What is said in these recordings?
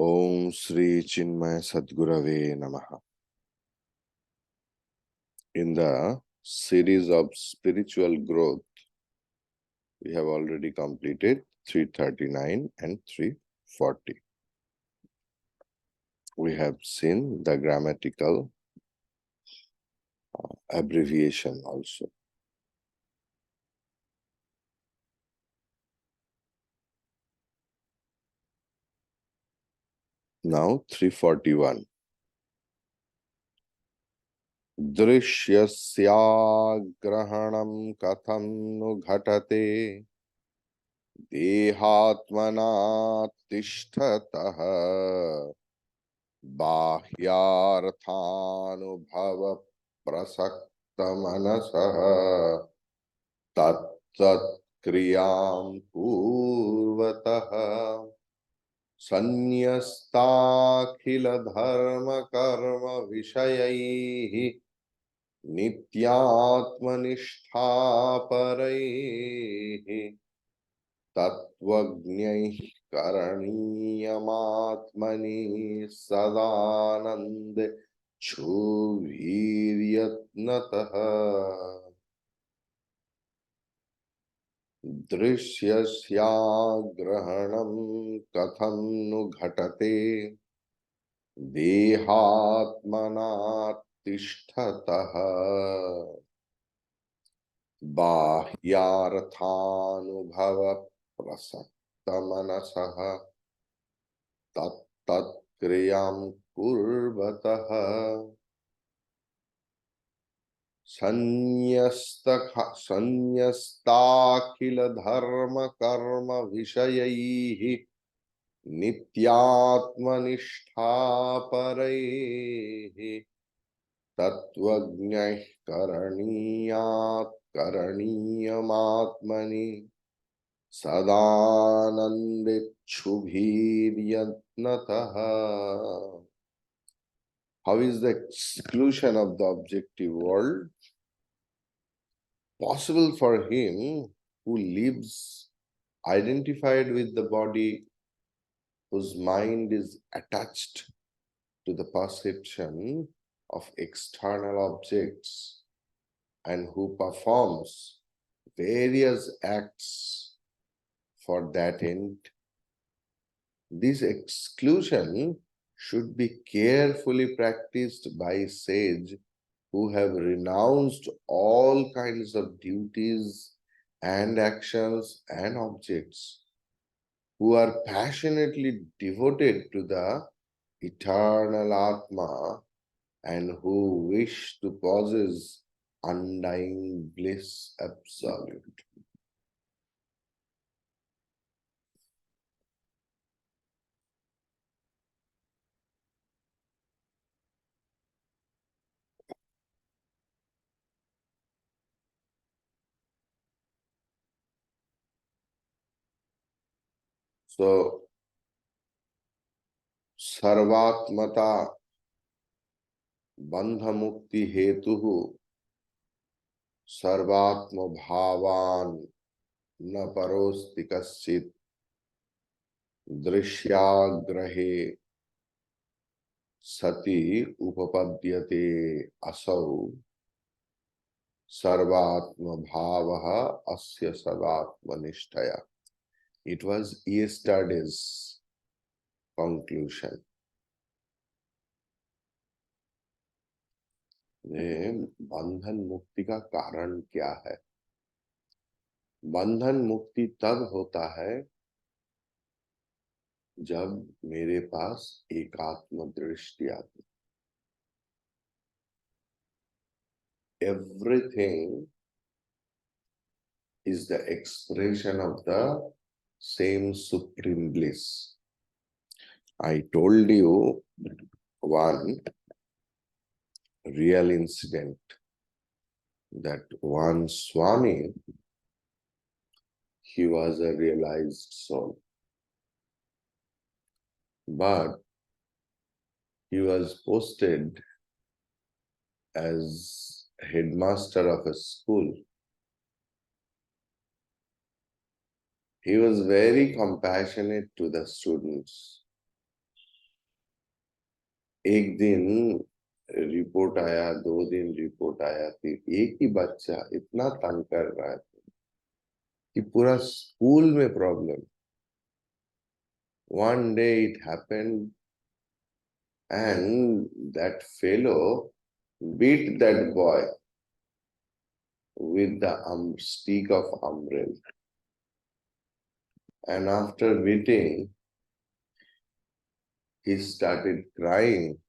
Om Sri Chinmaya Sadgurave Namaha. In the series of spiritual growth, we have already completed 339 and 340. We have seen the grammatical abbreviation also. Now 341. दृश्यस्याग्रहणं कथं नु घटते देहात्मनातिष्ठतः बाह्यार्थानुभव प्रसक्तमनसः तत्तत्क्रियां पूर्वतः संन्यस्ताखिलधर्मकर्म विषयैः नित्यात्मनिष्ठापरैः तत्त्वज्ञैः करणीयमात्मनि सदानन्दे क्षुभिर्यत्नतः दृश्यस्याग्रहणं कथं नु घटते देहात्मनातिष्ठतः बाह्यार्थानुभव प्रसक्तमनसः तत्तत्क्रियां कुर्वतः संन्यस्ताखिलधर्मकर्म विषयैः नित्यात्मनिष्ठापरैः तत्त्वज्ञैः करणीयमात्मनि सदानन्देच्छुभिर्यत्नतः. How is the exclusion of the objective world possible for him who lives identified with the body, whose mind is attached to the perception of external objects, and who performs various acts for that end? This exclusion should be carefully practiced by sage who have renounced all kinds of duties and actions and objects, who are passionately devoted to the eternal Atma and who wish to possess undying bliss absolute. So, सर्वात्मता बंध मुक्ति हेतु सर्वात्म भावान न परोस्ति कश्चित् दृश्याग्रहे सति उपपद्यते असौ सर्वात्म भावः अस्य सदात्मनिष्ठया. It was yesterday's conclusion. बंधन मुक्ति का कारण क्या है? बंधन मुक्ति तब होता है जब मेरे पास एकात्म दृष्टि आती. Everything is the expression of the same supreme bliss. I told you one real incident, that one Swami, he was a realized soul, but he was posted as headmaster of a school. He was very compassionate to the students. एक दिन report आया, 2 दिन report आया, फिर एक ही बच्चा इतना तंग कर रहा है कि पूरा स्कूल में problem. One day it happened, and that fellow beat that boy with the stick of umbrella. And after beating, he started crying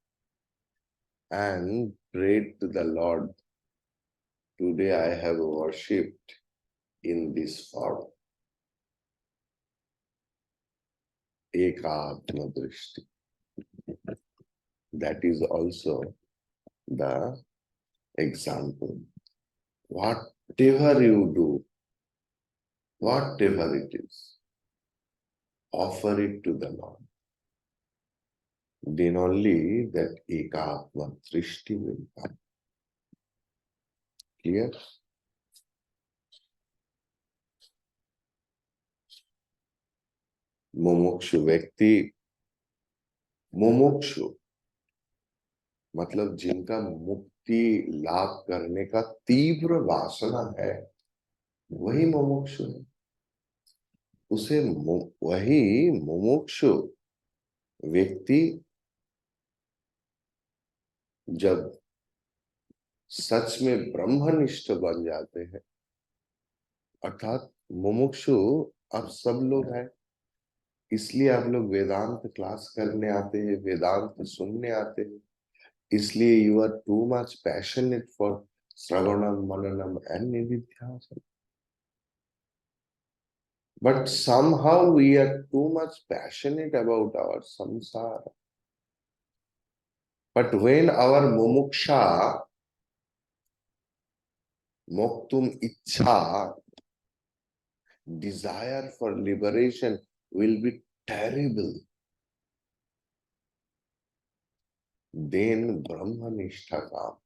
and prayed to the Lord. Today I have worshipped in this form. Ekatma drishti. That is also the example. Whatever you do, whatever it is, offer it to the Lord. Then only that ekatma drishti will come. Clear? मुमुक्षु व्यक्ति, मुमुक्षु मतलब जिनका मुक्ति लाभ करने का तीव्र वासना है, वही मुमुक्षु है. उसे वही मुमुक्षु व्यक्ति जब सच में ब्रह्मनिष्ठ बन जाते हैं, अर्थात मुमुक्षु अब सब लोग हैं. इसलिए आप लोग वेदांत क्लास करने आते हैं, वेदांत सुनने आते हैं. इसलिए you are too much passionate for shravanam mananam and nididhyasana. But somehow we are too much passionate about our samsara. But when our mumuksha, moktum ichha, desire for liberation will be terrible, then Brahmanishtha comes.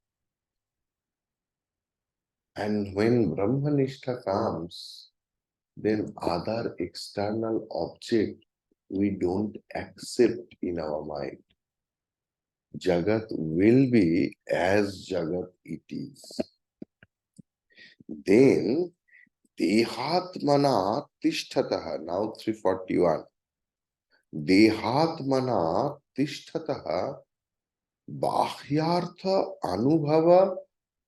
And when Brahmanishtha comes, then other external object we don't accept in our mind. Jagat will be as Jagat it is. Then Dehatmana tishtataha, now 341. Dehatmana tishtataha bahyartha anubhava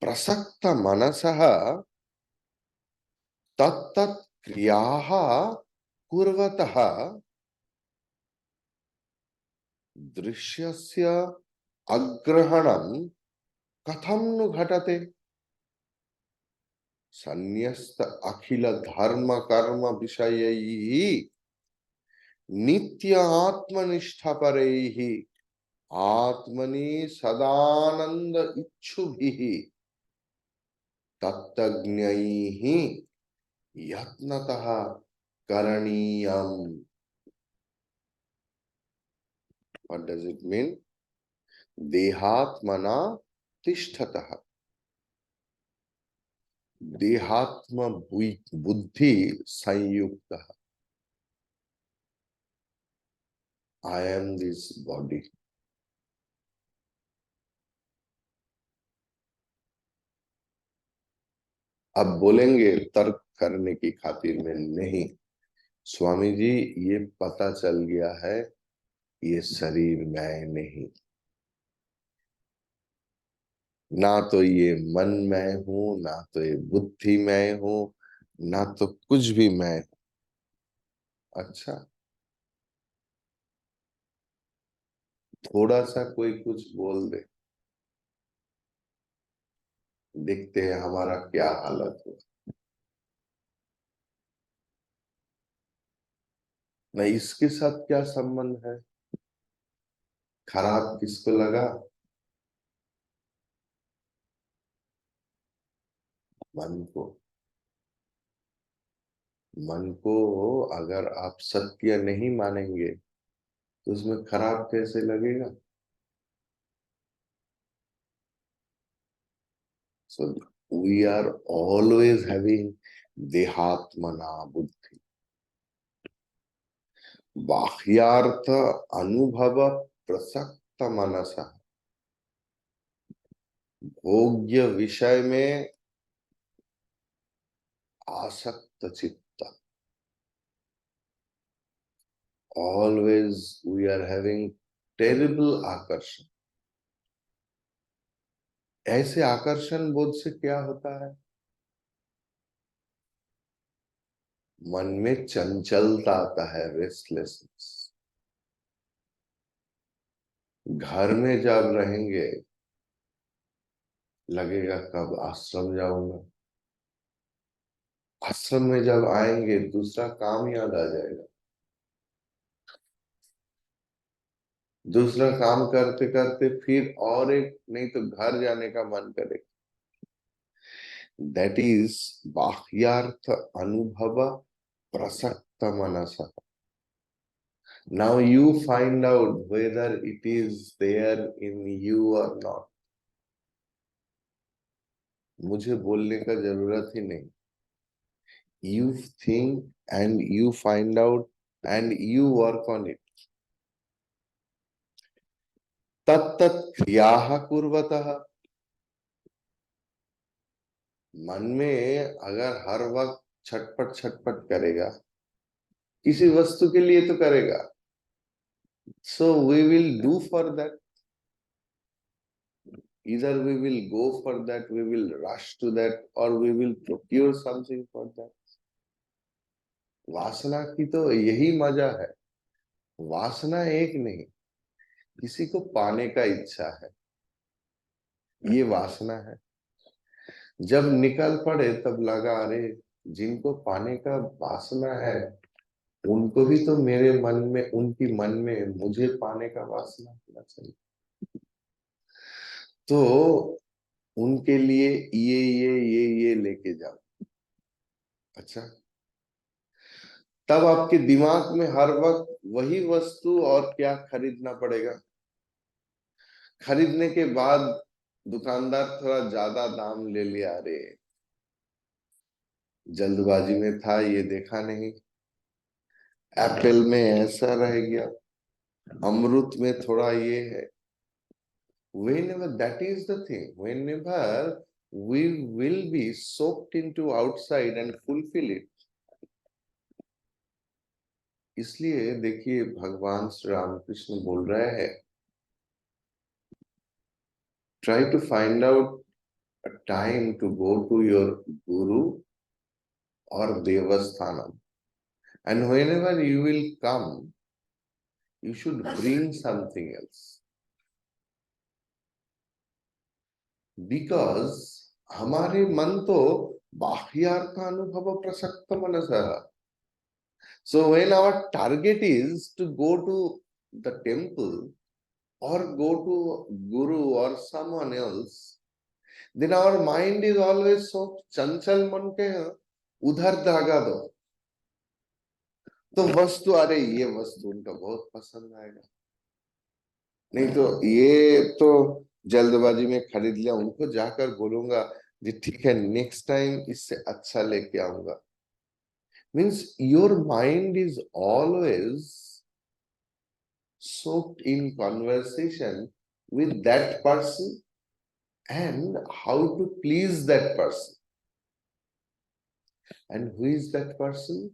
prasakta manasaha tattat kriyaha kurvataha drishyasya agrahanam katham nu ghatate sanyasta akhila dharma karma vishayayi नित्य आत्मनिष्ठा परेहि आत्मनि सदानंद इच्छुभिः तत्तज्ञैः यत्नतः करणीयम्. What does it mean? देहात्मना तिष्ठतः. देहात्म बुद्धि संयुक्तः. I am this body. अब बोलेंगे तर्क करने की खातिर में नहीं, स्वामी जी ये पता चल गया है, ये शरीर मैं नहीं, ना तो ये मन मैं हूं, ना तो ये बुद्धि मैं हूं, ना तो कुछ भी मैं हूं. अच्छा, थोड़ा सा कोई कुछ बोल दे, देखते हैं हमारा क्या हालत हो. ना इसके साथ क्या संबंध है? खराब किसको लगा? मन को. मन को अगर आप सत्य नहीं मानेंगे तो उसमें खराब कैसे लगेगा? So we are always having देहात्मना बुद्धि. बाह्यार्थ अनुभव प्रसक्त मनसा, भोग्य विषय में आसक्त चित्त, always we are having terrible आकर्षण। ऐसे आकर्षण बोध से क्या होता है? मन में चंचलता आता है, रेस्टलेसनेस। घर में जब रहेंगे लगेगा कब आश्रम जाऊंगा, आश्रम में जब आएंगे दूसरा काम याद आ जाएगा, दूसरा काम करते करते फिर और एक, नहीं तो घर जाने का मन करेगा। दैट इज बाह्यार्थ अनुभव प्रसक्त मनसा। Now you find out whether it is there in you or not. मुझे बोलने का जरूरत ही नहीं। You think and you find out and you work on it. तत्तत् क्रियाः कुर्वतः। मन में अगर हर वक्त छटपट छटपट करेगा, किसी वस्तु के लिए तो करेगा, so we will do for that. Either we will go for that, we will rush to that, or we will procure something for that. वासना की तो यही मजा है। वासना एक नहीं, किसी को पाने का इच्छा है, ये वासना है। जब निकल पड़े तब लगा, अरे जिनको पाने का वासना है उनको भी तो मेरे मन में, उनकी मन में मुझे पाने का वासना होना चाहिए, तो उनके लिए ये लेके जाओ। अच्छा, तब आपके दिमाग में हर वक्त वही वस्तु और क्या खरीदना पड़ेगा। खरीदने के बाद दुकानदार थोड़ा ज्यादा दाम ले लिया, अरे जल्दबाजी में था, ये देखा नहीं, एप्पल में ऐसा रह गया, अमृत में थोड़ा ये है। Whenever that is the thing, whenever we will be soaked into outside and fulfill it. इसलिए देखिए भगवान श्री रामकृष्ण बोल रहे हैं, try to find out a time to go to your guru or devasthanam, and whenever you will come, you should bring something else, because हमारे मन तो बाह्यार्थ अनुभव प्रसक्त मनसः। So when our target is to go to the temple or go to guru or someone else, then our mind is always so चंचल मन के उधर धागा दो, तो वस्तु, अरे ये वस्तु उनका बहुत पसंद आएगा, नहीं तो ये तो जल्दबाजी में खरीद लिया, उनको जाकर बोलूंगा जी ठीक है नेक्स्ट टाइम इससे अच्छा लेके आऊंगा। Means your mind is always soaked in conversation with that person and how to please that person. And who is that person?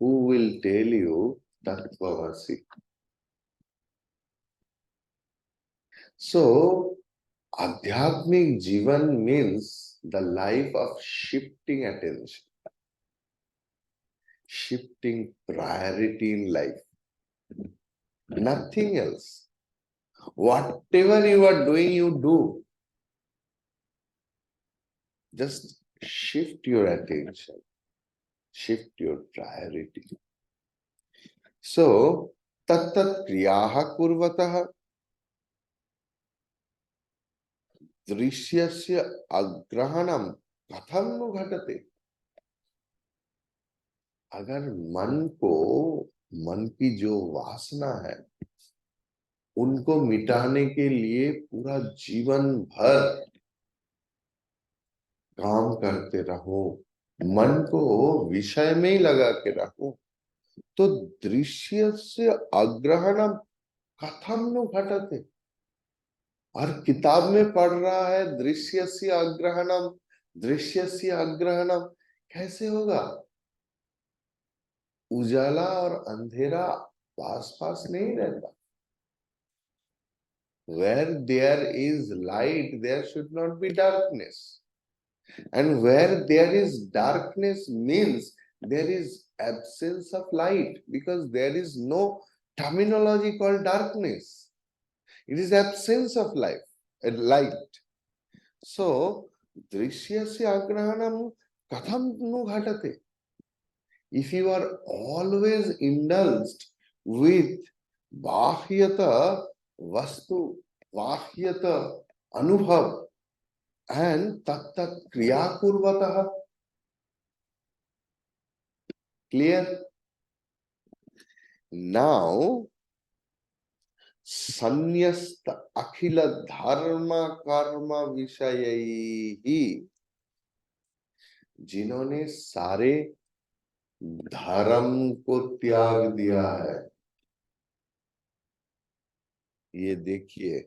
Who will tell you Tattvamasi. So, Adhyatmic Jivan means the life of shifting attention, shifting priority in life. Nothing else. Whatever you are doing, you do. Just shift your attention, shift your priority. So, tattat kriyaha kurvatah दृश्यस्य अग्रहणम कथम नु घटते। अगर मन को, मन की जो वासना है उनको मिटाने के लिए पूरा जीवन भर काम करते रहो, मन को विषय में ही लगा के रहो, तो दृश्य से अग्रहणम कथम नु घटते। और किताब में पढ़ रहा है दृश्यस्य अग्रहणम, दृश्यस्य अग्रहणम। कैसे होगा? उजाला और अंधेरा पास पास नहीं रहता। Where there is light, there should not be darkness. And where there is darkness means there is absence of light, because there is no terminology called darkness. It is absence of life, light. So, drishyasya agrahanam katham nu ghatate. If you are always indulged with bahyata vastu, bahyata anubhav, and tat tat kriya kurvatah, clear? Now, संन्यस्त अखिल धर्म कर्म विषय, जिन्होंने सारे धर्म को त्याग दिया है। ये देखिए,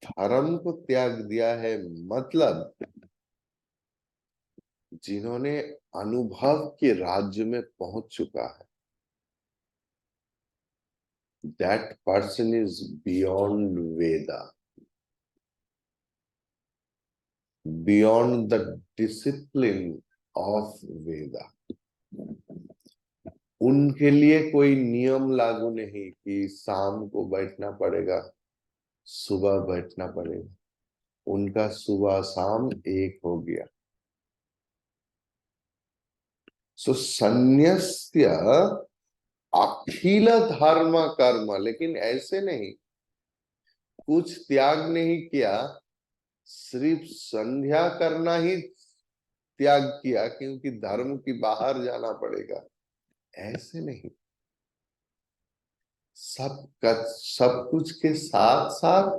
धर्म को त्याग दिया है मतलब जिन्होंने अनुभव के राज्य में पहुंच चुका है। That person is beyond Veda, beyond the discipline of Veda. उनके लिए कोई नियम लागू नहीं कि शाम को बैठना पड़ेगा, सुबह बैठना पड़ेगा। उनका सुबह शाम एक हो गया। सो संन्यस्य अखिल धर्म कर्म, लेकिन ऐसे नहीं, कुछ त्याग नहीं किया, सिर्फ संध्या करना ही त्याग किया क्योंकि धर्म की बाहर जाना पड़ेगा, ऐसे नहीं। सब कुछ के साथ साथ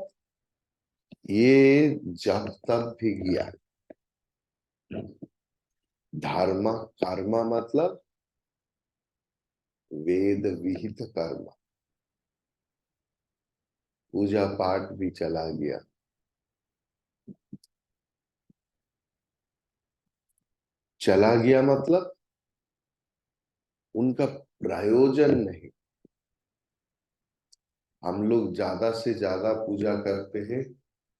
ये जब तब भी किया। धर्म कर्म मतलब वेद विहित कर्म। पूजा पाठ भी चला गया। चला गया मतलब उनका प्रयोजन नहीं। हम लोग ज्यादा से ज्यादा पूजा करते हैं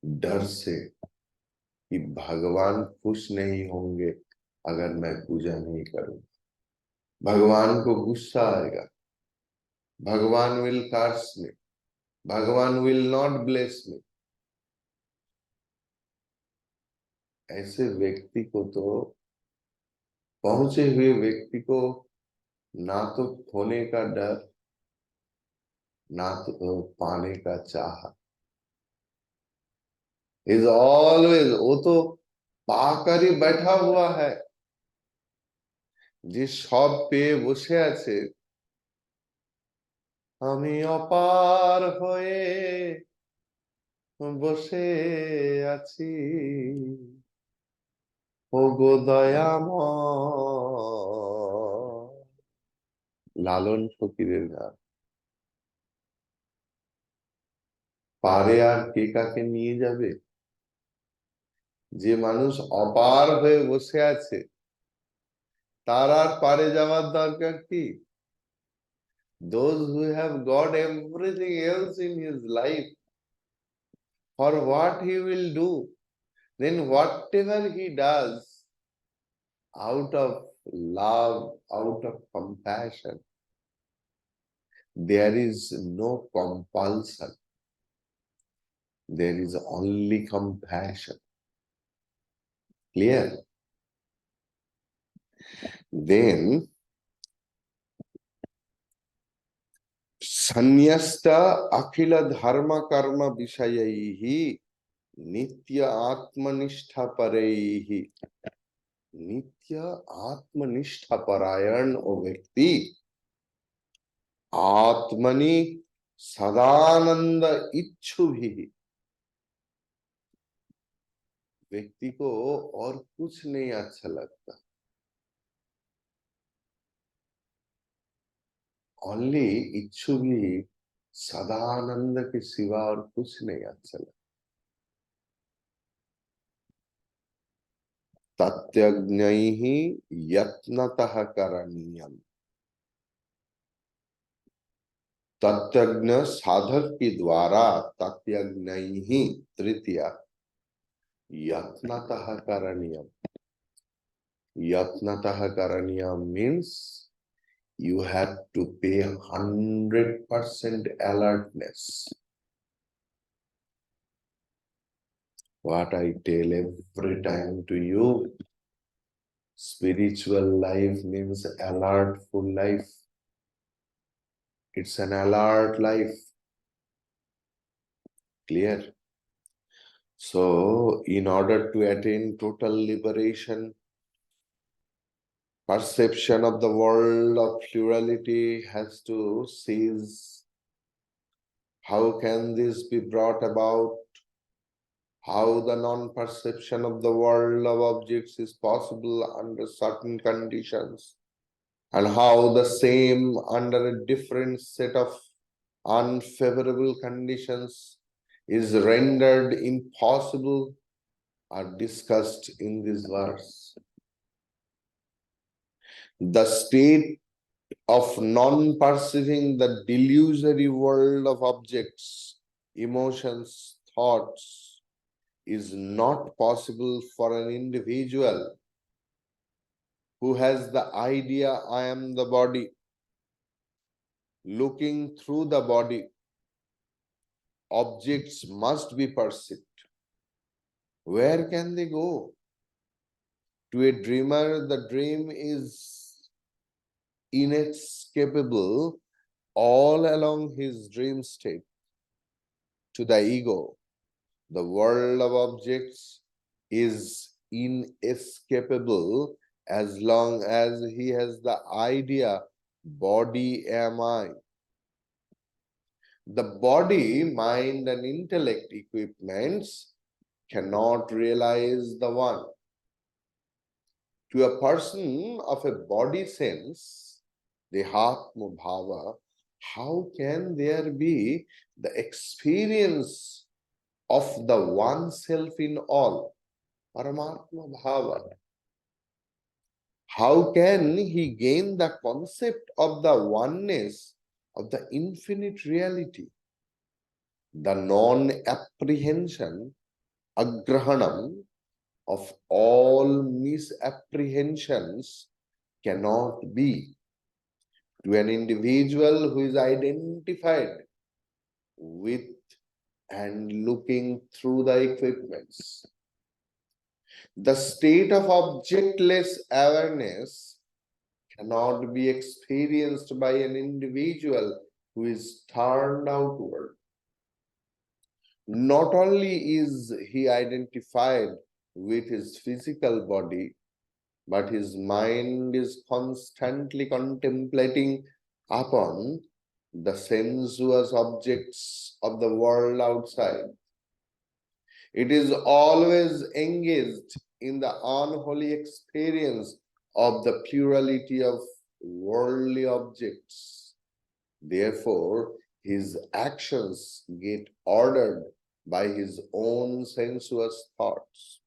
डर से कि भगवान खुश नहीं होंगे अगर मैं पूजा नहीं करूं, भगवान को गुस्सा आएगा, भगवान विल कर्स मी, भगवान विल नॉट ब्लेस मी। ऐसे व्यक्ति को तो, पहुंचे हुए व्यक्ति को, ना तो खोने का डर, ना तो पाने का चाह। इज ऑलवेज, वो तो पाकर ही बैठा हुआ है। जिस शॉप पे বসে আছে, আমি অপার হয়ে বসে আছি, ওগো দয়াময়। লালন ফকিরের গান। পারে আর কে কাকে নিয়ে যাবে? যে মানুষ অপার হয়ে বসে আছে তার আর পারে যাওয়ার দরকার কি? Those who have got everything else in his life, for what he will do, then whatever he does, out of love, out of compassion, there is no compulsion, there is only compassion. Clear? Then संन्यस्त अखिल धर्म कर्म विषयैहि नित्य आत्मनिष्ठा परैहि। नित्य आत्मनिष्ठा परायण वो व्यक्ति आत्मनि सदानंद इच्छु भी, व्यक्ति को और कुछ नहीं अच्छा लगता, ओनली इच्छु भी सदानंद के सिवा और कुछ नहीं अच्छा लगा। तत्यज्ञैः यत्नतः करणीयम्। तत्यज्ञ साधक के द्वारा तत्यज्ञैः तृतीया यत्नतः करणीयम्। Yatnatah karaniyam means you have to pay 100% alertness. What I tell every time to you, spiritual life means alertful life. It's an alert life. Clear? So, in order to attain total liberation, perception of the world of plurality has to cease. How can this be brought about? How the non-perception of the world of objects is possible under certain conditions, and how the same under a different set of unfavorable conditions is rendered impossible are discussed in this verse. The state of non-perceiving the delusory world of objects, emotions, thoughts is not possible for an individual who has the idea I am the body. Looking through the body, objects must be perceived. Where can they go? To a dreamer, the dream is inescapable all along his dream state. To the ego, the world of objects is inescapable as long as he has the idea, body am I. The body, mind, and intellect equipments cannot realize the one. To a person of a body sense, Dehatma Bhava, how can there be the experience of the one self in all? Paramatma Bhava. How can he gain the concept of the oneness of the infinite reality? The non-apprehension, agrahanam, of all misapprehensions cannot be. To an individual who is identified with and looking through the equipments, the state of objectless awareness cannot be experienced by an individual who is turned outward. Not only is he identified with his physical body, but his mind is constantly contemplating upon the sensuous objects of the world outside. It is always engaged in the unholy experience of the plurality of worldly objects. Therefore, his actions get ordered by his own sensuous thoughts.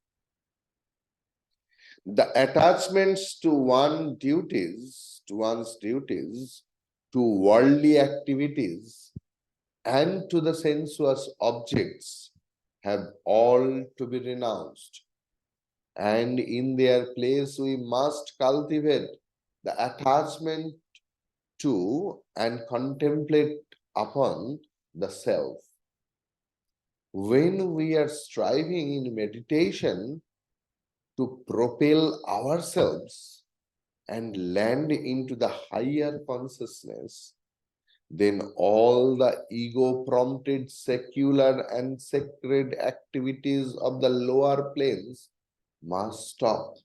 The attachments to one's duties, to worldly activities, and to the sensuous objects have all to be renounced. And in their place, we must cultivate the attachment to and contemplate upon the self. When we are striving in meditation to propel ourselves and land into the higher consciousness, then all the ego-prompted secular and sacred activities of the lower planes must stop.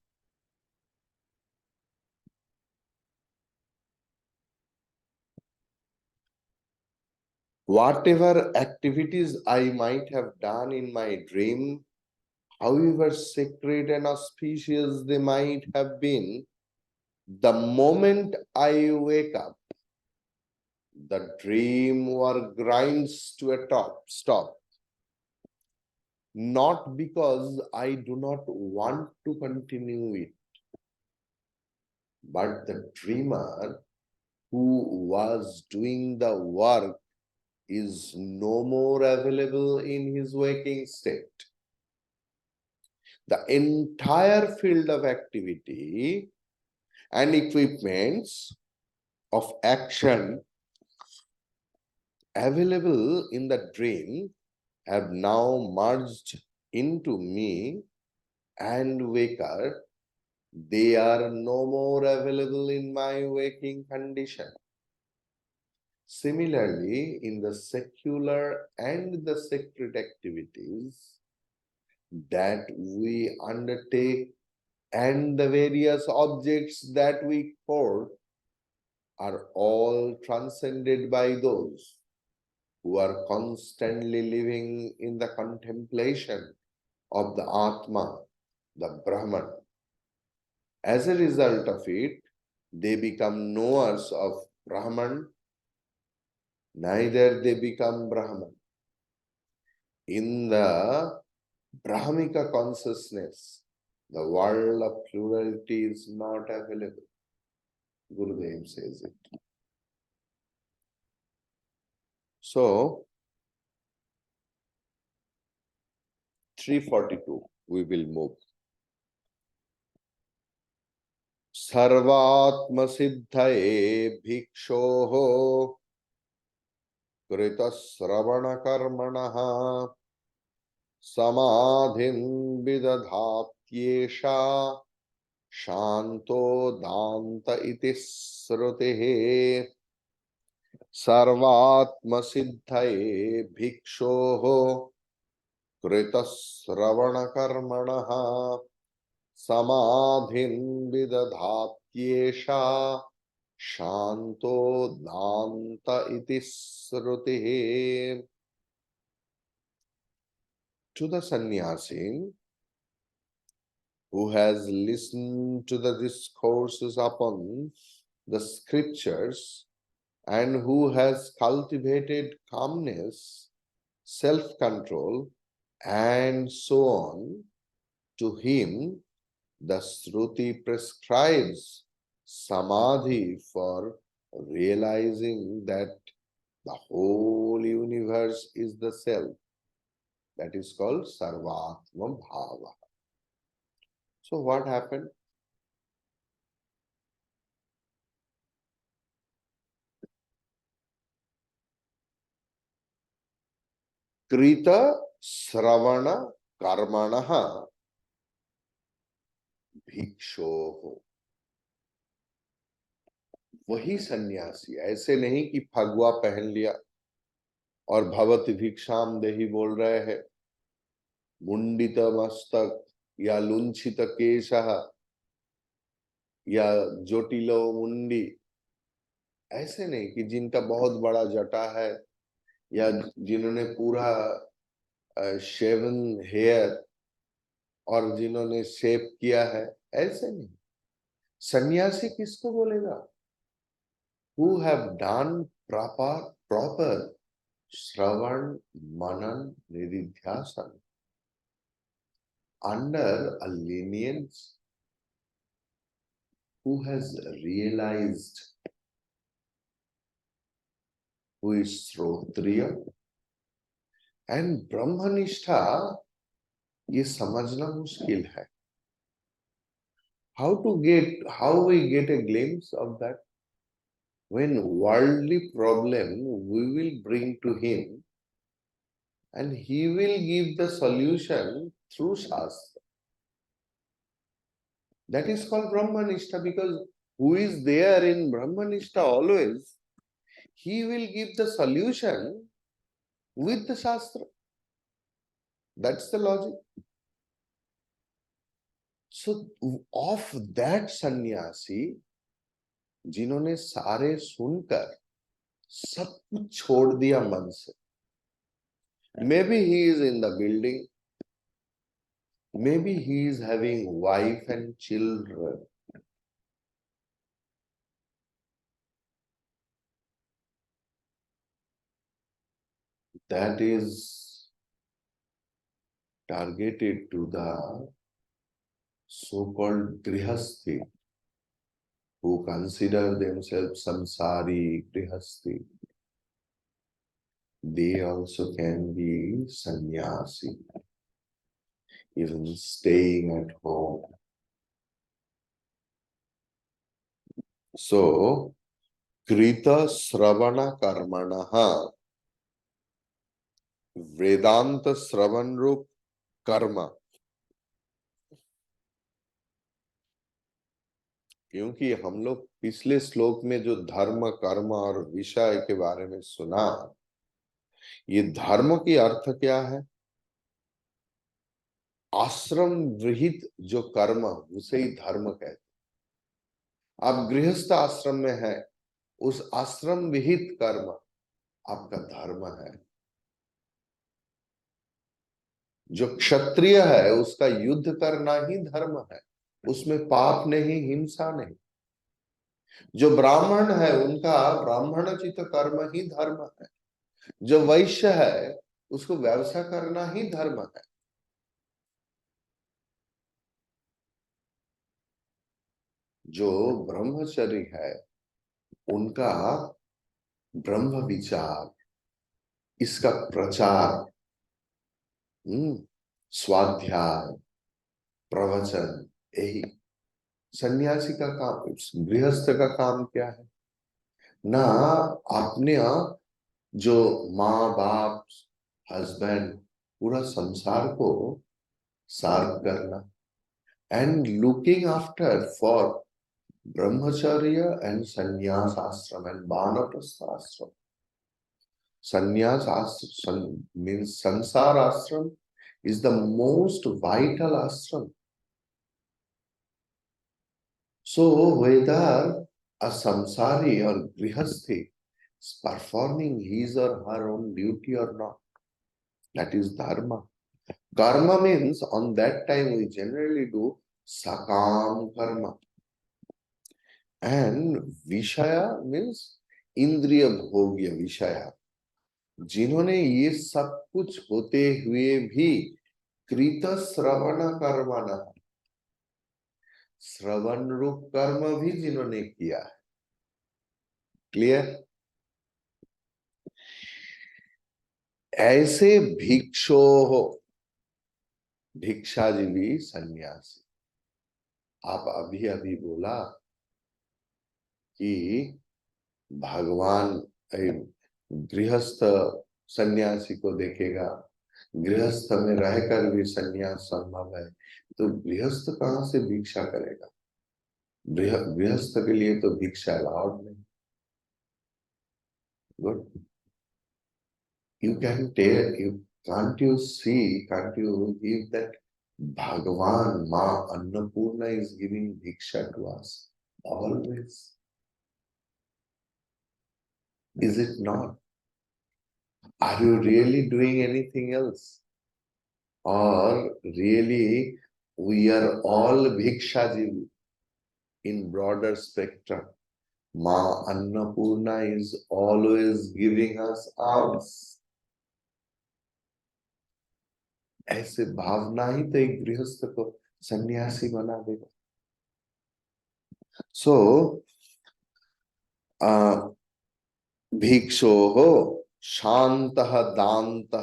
Whatever activities I might have done in my dream, however sacred and auspicious they might have been, the moment I wake up, the dream work grinds to a stop. Not because I do not want to continue it, but the dreamer who was doing the work is no more available in his waking state. The entire field of activity and equipments of action available in the dream have now merged into me and waker. They are no more available in my waking condition. Similarly, in the secular and the sacred activities that we undertake and the various objects that we court are all transcended by those who are constantly living in the contemplation of the Atma, the Brahman. As a result of it, they become knowers of Brahman, neither they become Brahman. In the Brahmika consciousness, the world of plurality is not available. Gurudev says it. So, 342, we will move. Sarvatma siddhaye bhikshoho krita sravana karmanaha samadhin vidadhatyesha shanto danta iti srutihi. Sarvatma siddhaye bhikshoho krita sravana karmanaha samadhin vidadhatyesha shanto danta iti srutihi. To the sannyasi who has listened to the discourses upon the scriptures and who has cultivated calmness, self-control, and so on, to him the Shruti prescribes samadhi for realizing that the whole universe is the self. That is called Sarvatma Bhava. So what happened? Krita Sravana Karmanaha भिक्षोह. वही सन्यासी, ऐसे नहीं कि फगुआ पहन लिया और भवति भिक्षाम देहि बोल रहे हैं, मुंडित मस्तक या लुंछित केशः या जोटिलो मुंडी, ऐसे नहीं कि जिनका बहुत बड़ा जटा है या जिन्होंने पूरा शेवन हेयर और जिन्होंने शेप किया है, ऐसे नहीं. सन्यासी किसको बोलेगा? Who have done proper Shravan, Manan, Nididhyasan under a lineage, who has realized, who is Shrotriya and Brahmanistha. ये समझना मुश्किल है. How we get a glimpse of that? When worldly problem we will bring to him and he will give the solution through Shastra. That is called Brahmanistha, because who is there in Brahmanistha always, he will give the solution with the Shastra. That's the logic. So, of that sannyasi, जिन्होंने सारे सुनकर सब कुछ छोड़ दिया मन से. Maybe he is in the building, maybe he is having wife and children, that is targeted to the so-called grihasthi who consider themselves samsari grihasthi. They also can be sannyasi, even staying at home. So, krita sravana karmanaha, वेदांत श्रवण रूप कर्म, क्योंकि हम लोग पिछले श्लोक में जो धर्म कर्म और विषय के बारे में सुना, ये धर्म की अर्थ क्या है? आश्रम विहित जो कर्म, उसे ही धर्म कहते हैं। आप गृहस्थ आश्रम में है, उस आश्रम विहित कर्म आपका धर्म है। जो क्षत्रिय है उसका युद्ध करना ही धर्म है, उसमें पाप नहीं, हिंसा नहीं। जो ब्राह्मण है उनका ब्राह्मणोचित कर्म ही धर्म है। जो वैश्य है उसको व्यवसाय करना ही धर्म है। जो ब्रह्मचर्य है उनका ब्रह्म विचार, इसका प्रचार, स्वाध्याय, प्रवचन, यही सन्यासी का काम। गृहस्थ का काम क्या है? ना अपने जो माँ बाप, हस्बैंड, पूरा संसार को सर्व करना, एंड लुकिंग आफ्टर फॉर ब्रह्मचर्य एंड संन्यास आश्रम एंड वानप्रस्थ आश्रम. Sannyas ashram means sansar ashram is the most vital ashram. So whether a samsari or grihasthi is performing his or her own duty or not, that is dharma. Karma means on that time we generally do sakam karma. And vishaya means indriya bhogya vishaya. जिन्होंने ये सब कुछ होते हुए भी कृत श्रवण कर्मण, श्रवण रूप कर्म भी जिन्होंने किया है। क्लियर? ऐसे भिक्षो हो, भिक्षाजीवी सन्यासी। आप अभी अभी बोला कि भगवान गृहस्थ सन्यासी को देखेगा, गृहस्थ में रहकर भी सन्यास संभव है, तो गृहस्थ कहां से भिक्षा करेगा? गृहस्थ के लिए तो भिक्षा अलाउड नहीं। Good, you can tell, you can't you see, can't you give that Bhagavan, Ma Annapurna is giving bhiksha to us always? Is it not? Are you really doing anything else? Or really we are all bhikshajivi in broader spectrum? Ma Annapurna is always giving us alms. ऐसे भावना ही तो एक गृहस्थ को सन्यासी बना देगा। सो भिक्षो हो शांत दांत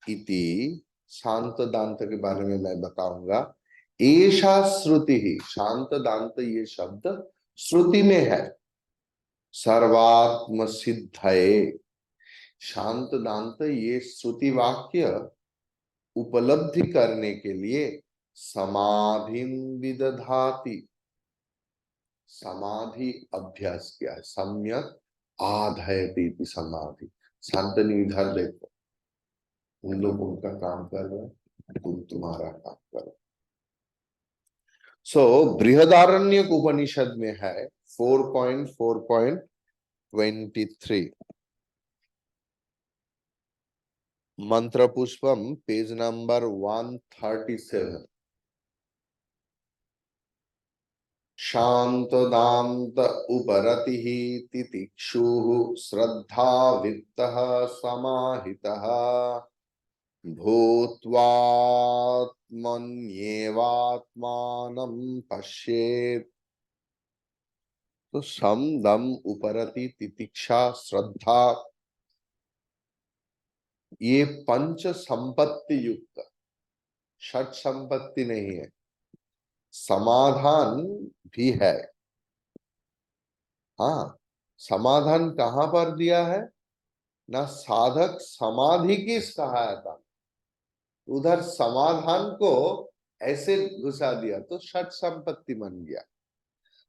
इति, शांत दांत के बारे में मैं बताऊंगा। ऐसा श्रुति ही, शांत दांत ये शब्द श्रुति में है। सर्वात्म सिद्धये, शांत दांत ये श्रुति वाक्य उपलब्धि करने के लिए समाधि विदधाति, समाधि अभ्यास किया है। सम्यक आधयति समाधि। शांतनी इधर देखो, उन लोग उनका काम कर रहे हैं, तुम तुम्हारा काम करो। सो बृहदारण्यक उपनिषद में है 4.4.23 मंत्र पुष्पम, पेज नंबर 137। शांत दांत उपरतिः तितिक्षुः श्रद्धा वित्तः समाहितः भूत्वात्मन्येवात्मानं पश्येत्। तो सम दम उपरति तितिक्षा श्रद्धा, ये पंच संपत्ति युक्त, षट संपत्ति नहीं है, समाधान भी है। हाँ, समाधान कहां पर दिया है ना, साधक समाधि की सहायता, उधर समाधान को ऐसे घुसा दिया तो षट संपत्ति बन गया।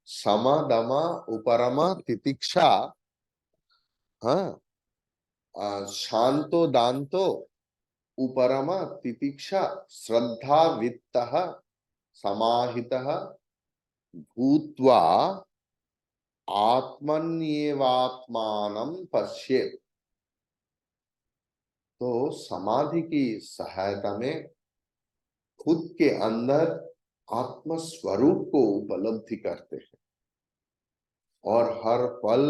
समा दमा उपरमा तितिक्षा, हाँ, शांतो दांतो उपरमा तितिक्षा श्रद्धा वित्तः समाहितः भूत्वा आत्मन्येवात्मानं पश्येत्। तो समाधि की सहायता में खुद के अंदर आत्म स्वरूप को उपलब्धि करते हैं और हर पल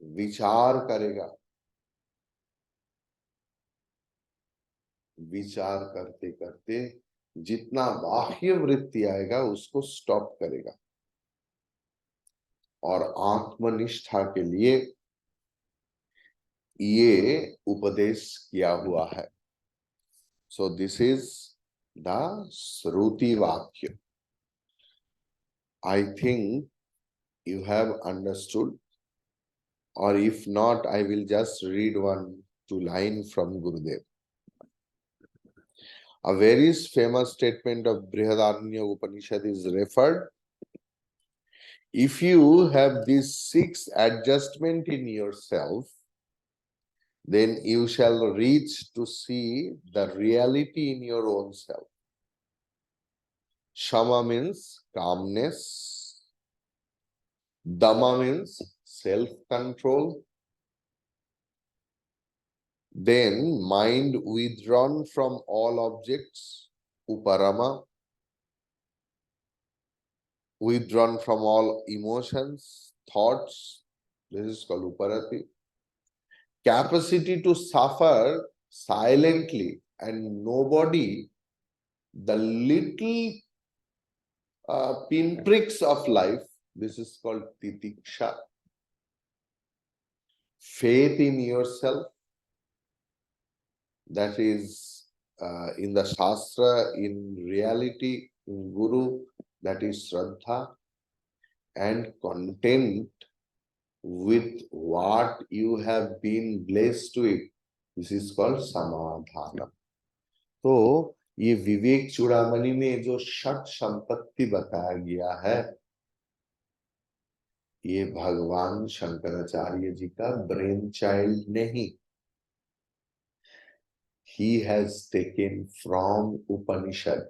विचार करेगा, विचार करते करते जितना बाह्य वृत्ति आएगा उसको स्टॉप करेगा और आत्मनिष्ठा के लिए ये उपदेश किया हुआ है। सो दिस इज द श्रुति वाक्य। I think you have understood, or if not, I will just read one two line from Gurudev. A very famous statement of Brihadaranya Upanishad is referred. If you have these 6 adjustment in yourself, then you shall reach to see the reality in your own self. Shama means calmness. Dama means self-control. Then mind withdrawn from all objects, uparama, withdrawn from all emotions, thoughts, this is called uparati. Capacity to suffer silently and nobody, the little pinpricks of life, this is called titiksha. Faith in yourself, that is in the Shastra, in reality, in Guru, that is Shraddha, and content with what you have been blessed with, this is called Samadhana. तो ये विवेक चूड़ामणि में जो षट संपत्ति बताया गया है, ये भगवान शंकराचार्य जी का ब्रेन चाइल्ड नहीं, he has taken from Upanishad.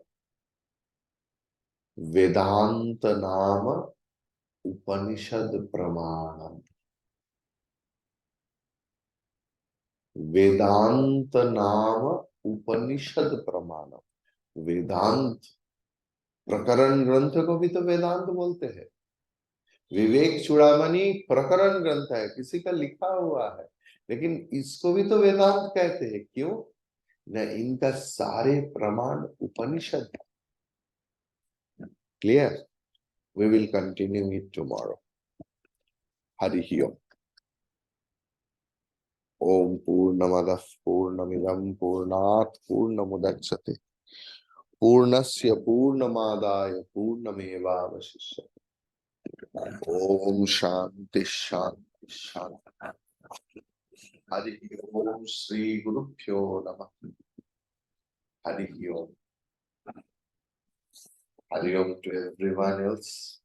वेदांत नाम उपनिषद प्रमाणम, वेदांत नाम उपनिषद प्रमाणम। वेदांत प्रकरण ग्रंथ को भी तो वेदांत बोलते हैं। विवेक चूड़ामणि प्रकरण ग्रंथ है, किसी का लिखा हुआ है, लेकिन इसको भी तो वेदांत कहते हैं। क्यों न, इनका सारे प्रमाण उपनिषद है। Clear? We will continue it tomorrow. Hari Om. Om Purnamadah Purnamidam Purnat Purnamudachyate Purnasya Purnamadaya Purnamevavashishyate. Om Shanti Shanti Shanti. Hari Om Shri Gurubhyo Namah. Hari Om. Hari Om to everyone else.